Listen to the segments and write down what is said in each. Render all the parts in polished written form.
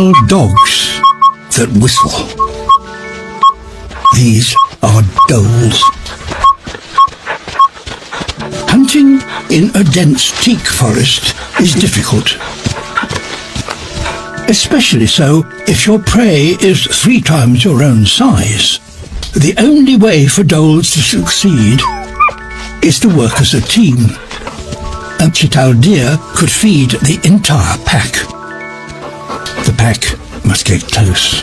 wild dogs that whistle. These are dholes. Hunting in a dense teak forest is difficult. Especially so if your prey is 3 times your own size. The only way for dholes to succeed is to work as a team. A chital deer could feed the entire pack. The pack must get close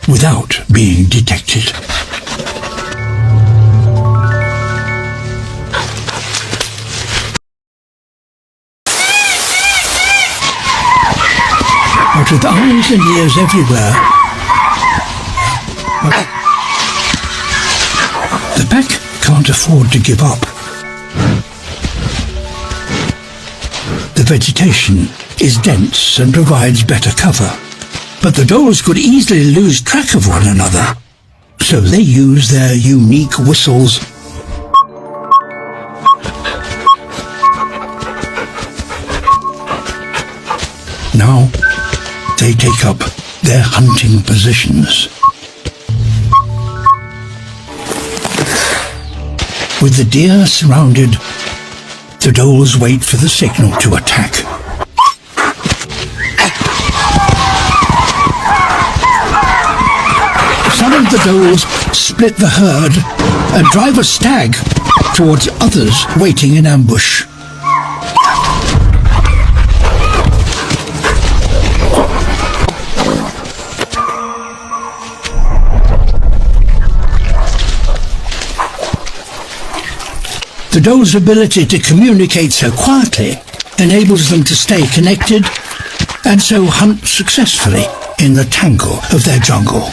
without being detected. But with eyes and ears everywhere, the pack can't afford to give up. The vegetation is dense and provides better cover, but the dholes could easily lose track of one another, so they use their unique whistles. Now they take up their hunting positions. With the deer surrounded, the dholes wait for the signal to attack. Some of the dholes split the herd and drive a stag towards others waiting in ambush. The dhole's ability to communicate so quietly enables them to stay connected and so hunt successfully in the tangle of their jungle.